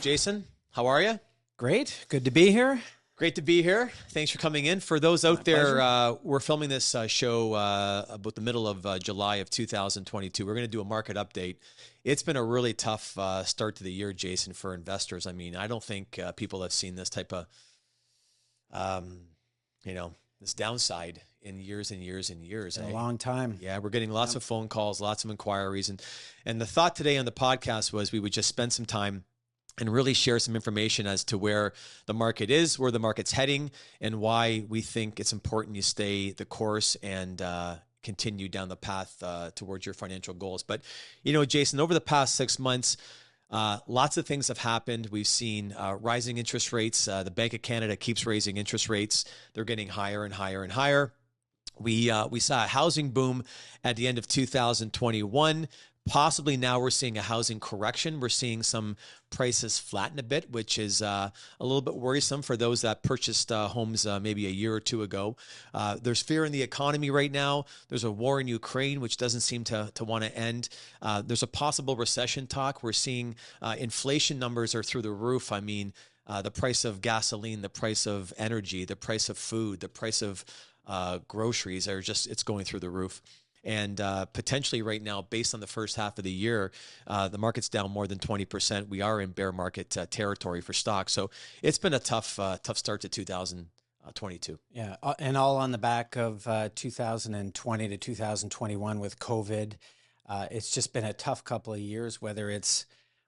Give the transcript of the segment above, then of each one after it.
Jason, how are you? Great. Good to be here. Great to be here. Thanks for coming in. For those out there, pleasure. we're filming this show about the middle of July of 2022. We're going to do a market update. It's been a really tough start to the year, Jason, for investors. I mean, I don't think people have seen this type of, this downside in years and years and years. In a long time. Yeah, we're getting lots of phone calls, lots of inquiries. And the thought today on the podcast was we would just spend some time and really share some information as to where the market is, where the market's heading, and why we think it's important you stay the course and continue down the path towards your financial goals. But, Jason, over the past 6 months, lots of things have happened. We've seen rising interest rates. The Bank of Canada keeps raising interest rates. They're getting higher and higher and higher. We saw a housing boom at the end of 2021. Possibly now we're seeing a housing correction. We're seeing some prices flatten a bit, which is a little bit worrisome for those that purchased homes maybe a year or two ago. There's fear in the economy right now. There's a war in Ukraine, which doesn't seem to want to end. There's a possible recession talk. We're seeing inflation numbers are through the roof. I mean, the price of gasoline, the price of energy, the price of food, the price of groceries are it's going through the roof. And potentially right now, based on the first half of the year, the market's down more than 20%. We are in bear market territory for stocks. So it's been a tough start to 2022. Yeah, and all on the back of 2020 to 2021 with COVID. It's just been a tough couple of years, whether it's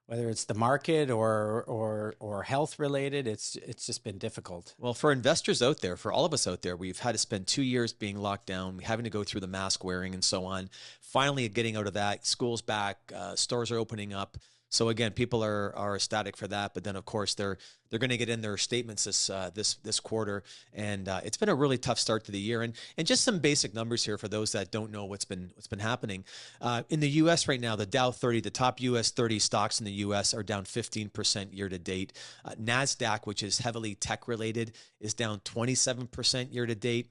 the market or health related, it's just been difficult. Well, for investors out there, for all of us out there, we've had to spend 2 years being locked down, having to go through the mask wearing and so on. Finally getting out of that, school's back, stores are opening up. So again, people are ecstatic for that, but then of course they're going to get in their statements this quarter, and it's been a really tough start to the year. And just some basic numbers here for those that don't know what's been happening in the U.S. right now. The Dow 30, the top U.S. 30 stocks in the U.S. are down 15% year to date. Nasdaq, which is heavily tech related, is down 27% year to date.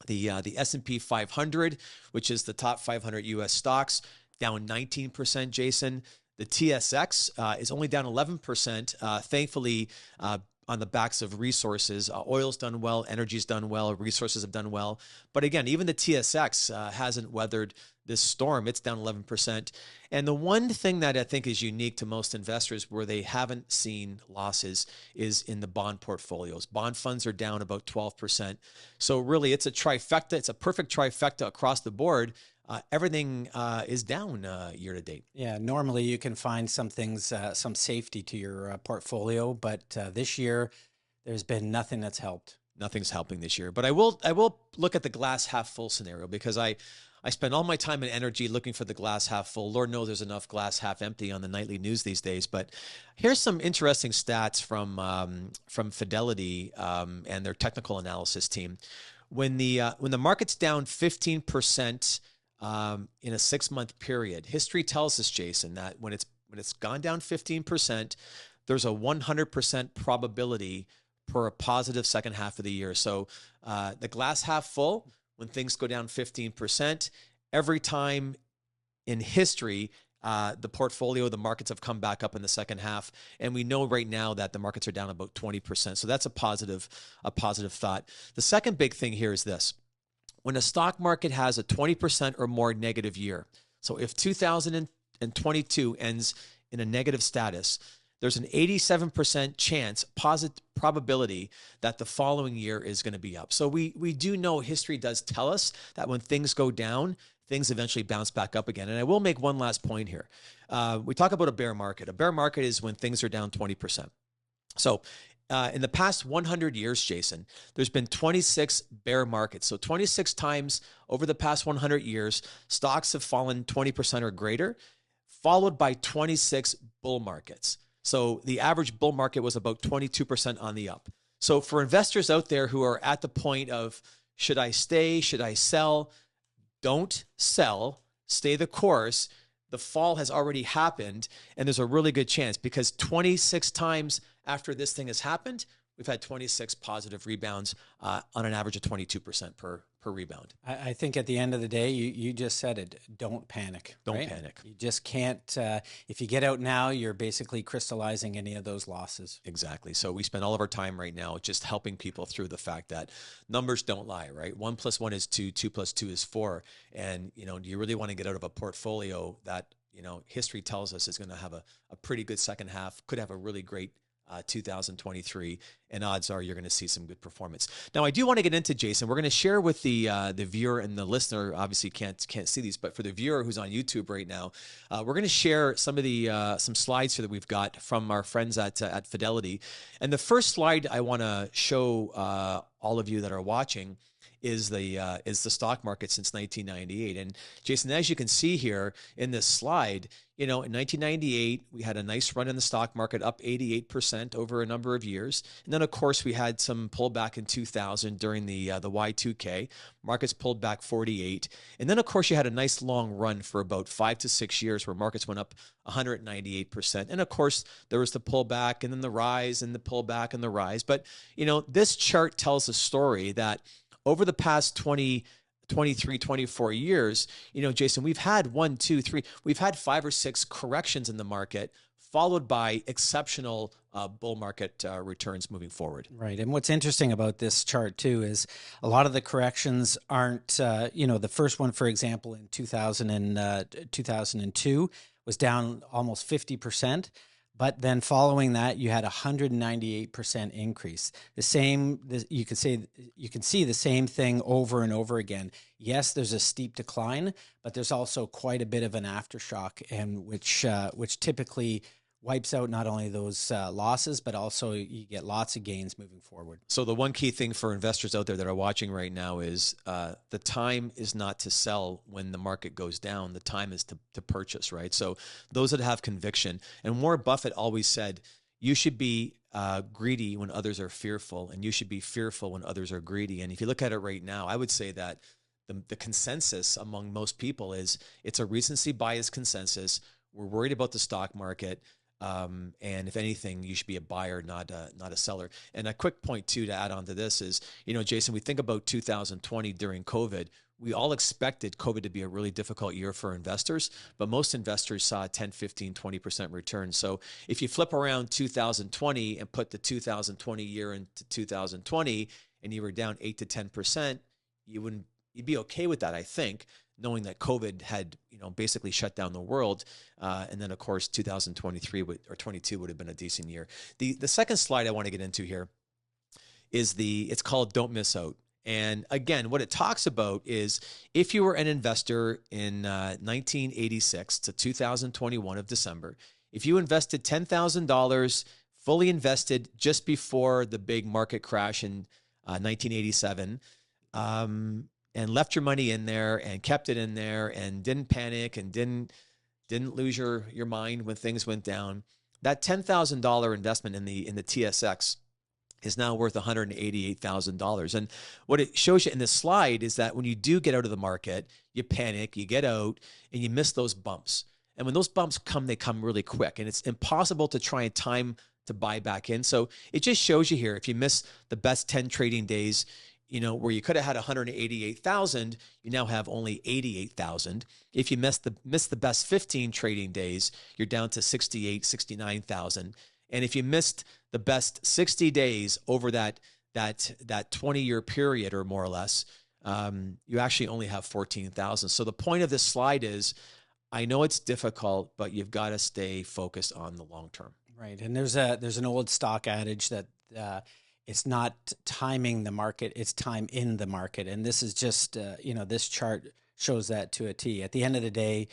The S&P 500, which is the top 500 U.S. stocks, down 19%. Jason. The TSX is only down 11%, thankfully, on the backs of resources. Oil's done well, energy's done well, resources have done well. But again, even the TSX hasn't weathered this storm. It's down 11%. And the one thing that I think is unique to most investors where they haven't seen losses is in the bond portfolios. Bond funds are down about 12%. So really, it's a trifecta. It's a perfect trifecta across the board. Everything is down year to date. Yeah, normally you can find some things, some safety to your portfolio, but this year there's been nothing that's helped. Nothing's helping this year. But I will look at the glass half full scenario because I spend all my time and energy looking for the glass half full. Lord knows there's enough glass half empty on the nightly news these days. But here's some interesting stats from Fidelity and their technical analysis team. When the market's down 15%. In a 6-month period, history tells us, Jason, that when it's gone down 15%, there's a 100% probability for a positive second half of the year. So the glass half full, when things go down 15%, every time in history, the portfolio, the markets have come back up in the second half. And we know right now that the markets are down about 20%. So that's a positive thought. The second big thing here is this. When a stock market has a 20% or more negative year, so if 2022 ends in a negative status, there's an 87% chance, probability that the following year is going to be up. So we do know history does tell us that when things go down, things eventually bounce back up again. And I will make one last point here. We talk about a bear market. A bear market is when things are down 20%. So in the past 100 years, Jason, there's been 26 bear markets. So 26 times over the past 100 years, stocks have fallen 20% or greater, followed by 26 bull markets. So the average bull market was about 22% on the up. So for investors out there who are at the point of, should I stay? Should I sell? Don't sell. Stay the course. The fall has already happened, and there's a really good chance because 26 times after this thing has happened, we've had 26 positive rebounds on an average of 22% per per rebound. I think at the end of the day, you just said it. Don't panic. Don't right? panic. You just can't. If you get out now, you're basically crystallizing any of those losses. Exactly. So we spend all of our time right now just helping people through the fact that numbers don't lie, right? 1 + 1 is 2, 2 + 2 is 4. And, do you really want to get out of a portfolio that, history tells us is going to have a pretty good second half, could have a really great 2023, and odds are you're going to see some good performance. Now, I do want to get into, Jason. We're going to share with the viewer and the listener. Obviously, can't see these, but for the viewer who's on YouTube right now, we're going to share some of the some slides here that we've got from our friends at Fidelity. And the first slide I want to show all of you that are watching is the stock market since 1998. And Jason, as you can see here in this slide, in 1998, we had a nice run in the stock market, up 88% over a number of years. And then, of course, we had some pullback in 2000 during the Y2K. Markets pulled back 48. And then, of course, you had a nice long run for about 5 to 6 years where markets went up 198%. And, of course, there was the pullback and then the rise and the pullback and the rise. But, this chart tells a story that over the past 23, 24 years, Jason, we've had 1, 2, 3, we've had 5 or 6 corrections in the market, followed by exceptional bull market returns moving forward. Right. And what's interesting about this chart too is a lot of the corrections aren't, the first one, for example, in 2002 was down almost 50%. But then following that, you had a 198% increase. You can see the same thing over and over again. Yes, there's a steep decline, but there's also quite a bit of an aftershock, and which typically wipes out not only those losses, but also you get lots of gains moving forward. So the one key thing for investors out there that are watching right now is the time is not to sell when the market goes down. The time is to purchase, right? So those that have conviction, and Warren Buffett always said, you should be greedy when others are fearful, and you should be fearful when others are greedy. And if you look at it right now, I would say that the consensus among most people is it's a recency bias consensus. We're worried about the stock market. And if anything, you should be a buyer, not a seller. And a quick point too to add on to this is, Jason, we think about 2020 during COVID. We all expected COVID to be a really difficult year for investors, but most investors saw a 10, 15, 20% return. So if you flip around 2020 and put the 2020 year into 2020 and you were down 8 to 10%, you'd be okay with that, I think, knowing that COVID had, basically shut down the world. And then, of course, 2023 or 22 would have been a decent year. The second slide I want to get into here is it's called Don't Miss Out. And again, what it talks about is if you were an investor in 1986 to 2021 of December, if you invested $10,000, fully invested just before the big market crash in 1987, and left your money in there and kept it in there and didn't panic and didn't lose your mind when things went down, that $10,000 investment in the TSX is now worth $188,000. And what it shows you in this slide is that when you do get out of the market, you panic, you get out, and you miss those bumps. And when those bumps come, they come really quick. And it's impossible to try and time to buy back in. So it just shows you here, if you miss the best 10 trading days, where you could have had 188,000, you now have only 88,000. If you miss the best 15 trading days, you're down to 69,000. And if you missed the best 60 days over that 20-year period or more or less, you actually only have 14,000. So the point of this slide is, I know it's difficult, but you've got to stay focused on the long term. Right. And there's an old stock adage that it's not timing the market, it's time in the market. And this is just, this chart shows that to a T. At the end of the day,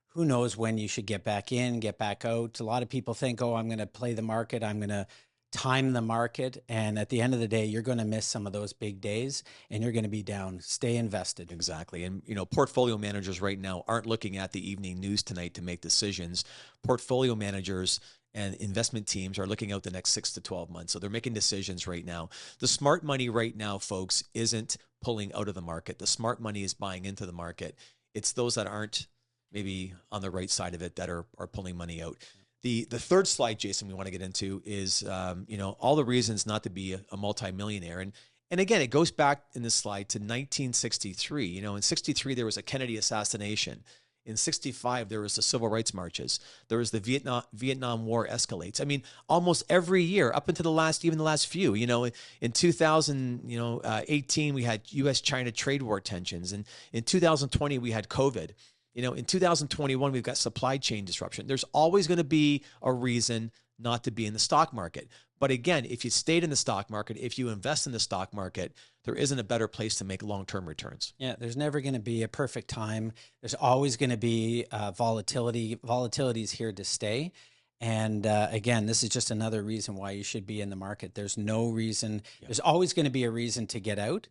who knows when you should get back in, get back out. A lot of people think, I'm going to play the market, I'm going to time the market. And at the end of the day, you're going to miss some of those big days and you're going to be down. Stay invested. Exactly. And, portfolio managers right now aren't looking at the evening news tonight to make decisions. Portfolio managers and investment teams are looking out the next 6 to 12 months. So they're making decisions right now. The smart money right now, folks, isn't pulling out of the market. The smart money is buying into the market. It's those that aren't maybe on the right side of it that are pulling money out. The third slide, Jason, we want to get into is, all the reasons not to be a multimillionaire. And again, it goes back in this slide to 1963. You know, in 63, there was a Kennedy assassination. In 65, there was the civil rights marches. There was the Vietnam War escalates. I mean, almost every year up into even the last few, you know, in 2018, we had U.S.-China trade war tensions. And in 2020, we had COVID. You know, in 2021, we've got supply chain disruption. There's always going to be a reason not to be in the stock market. But again, if you stayed in the stock market, if you invest in the stock market, there isn't a better place to make long-term returns. Yeah, there's never going to be a perfect time. There's always going to be volatility. Volatility is here to stay. And again, this is just another reason why you should be in the market. There's no reason. Yeah. There's always going to be a reason to get out.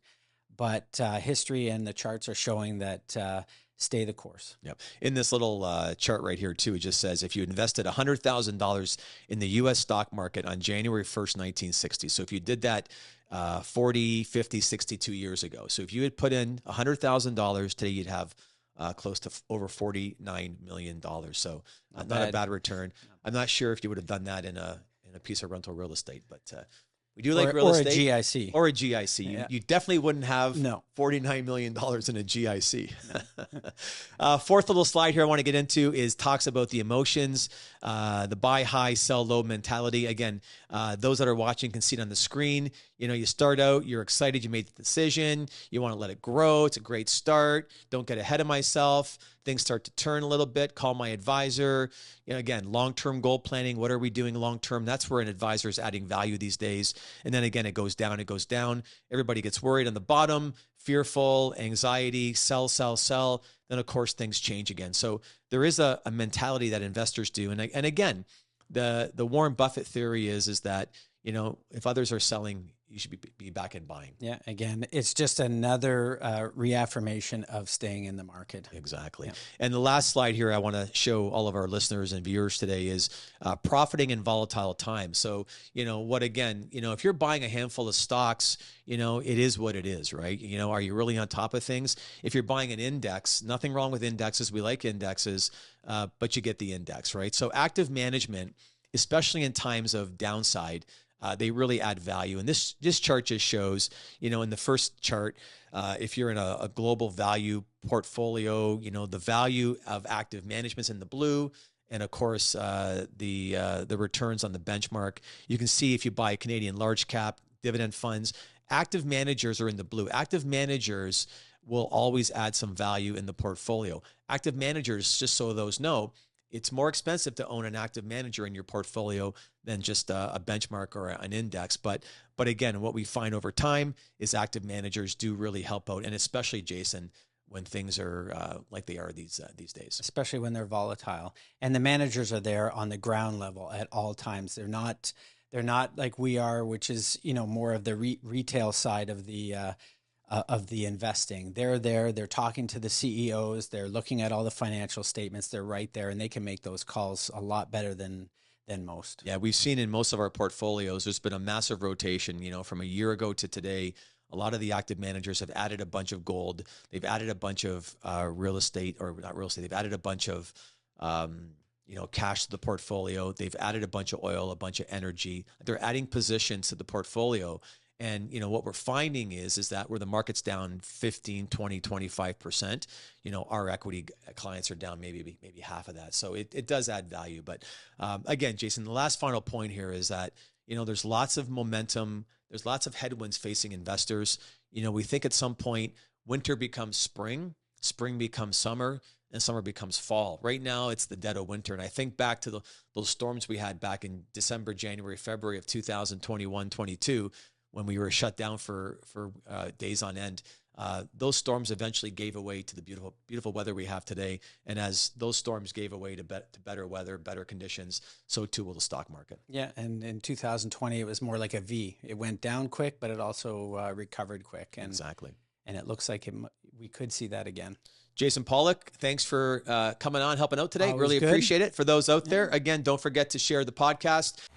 But history and the charts are showing that stay the course. Yep. In this little chart right here, too, it just says if you invested $100,000 in the U.S. stock market on January 1st, 1960. So if you did that 40, 50, 62 years ago. So if you had put in $100,000 today, you'd have close to over $49 million. So not a bad return. I'm not sure if you would have done that in a piece of rental real estate, but we do like real estate. Or a GIC. Or a GIC. Yeah. You definitely wouldn't have $49 million in a GIC. Fourth little slide here I want to get into is talks about the emotions, the buy high, sell low mentality. Again, those that are watching can see it on the screen. You know, you start out, you're excited, you made the decision, you want to let it grow. It's a great start. Don't get ahead of myself. Things start to turn a little bit. Call my advisor. You know, again, long-term goal planning. What are we doing long-term? That's where an advisor is adding value these days. And then again, it goes down, it goes down. Everybody gets worried on the bottom, fearful, anxiety, sell, sell, sell. Then of course things change again. So there is a mentality that investors do. And again, the Warren Buffett theory is that, you know, if others are selling, you should be back in buying. Yeah. Again, it's just another reaffirmation of staying in the market. Exactly. Yeah. And the last slide here I want to show all of our listeners and viewers today is profiting in volatile times. So, you know, if you're buying a handful of stocks, you know, it is what it is, right? You know, are you really on top of things? If you're buying an index, nothing wrong with indexes. We like indexes, but you get the index, right? So active management, especially in times of downside, they really add value. And this chart just shows, you know, in the first chart, if you're in a global value portfolio, you know, the value of active management's in the blue. And of course, the returns on the benchmark. You can see if you buy Canadian large cap dividend funds, active managers are in the blue. Active managers will always add some value in the portfolio. Active managers, just so those know, it's more expensive to own an active manager in your portfolio than just a benchmark or an index. But again, what we find over time is active managers do really help out, and especially, Jason, when things are like they are these days. Especially when they're volatile. And the managers are there on the ground level at all times. They're not like we are, which is, you know, more of the retail side of the investing. They're there, they're talking to the CEOs, they're looking at all the financial statements, they're right there, and they can make those calls a lot better than most. Yeah, we've seen in most of our portfolios, there's been a massive rotation, you know, from a year ago to today. A lot of the active managers have added a bunch of gold. They've added a bunch of real estate, or not real estate. They've added a bunch of, you know, cash to the portfolio. They've added a bunch of oil, a bunch of energy. They're adding positions to the portfolio. And, you know, what we're finding is that where the market's down 15, 20, 25%, you know, our equity clients are down maybe half of that. So it does add value. But again, Jason, the last final point here is that, you know, there's lots of momentum. There's lots of headwinds facing investors. You know, we think at some point winter becomes spring, spring becomes summer, and summer becomes fall. Right now, it's the dead of winter. And I think back to those storms we had back in December, January, February of 2021, 22, when we were shut down for days on end. Those storms eventually gave away to the beautiful weather we have today. And as those storms gave away to better weather, better conditions, so too will the stock market. Yeah, and in 2020, it was more like a V. It went down quick, but it also recovered quick. And, exactly. And it looks like we could see that again. Jason Pollock, thanks for coming on, helping out today. Always really good. Appreciate it. For those out there, again, don't forget to share the podcast.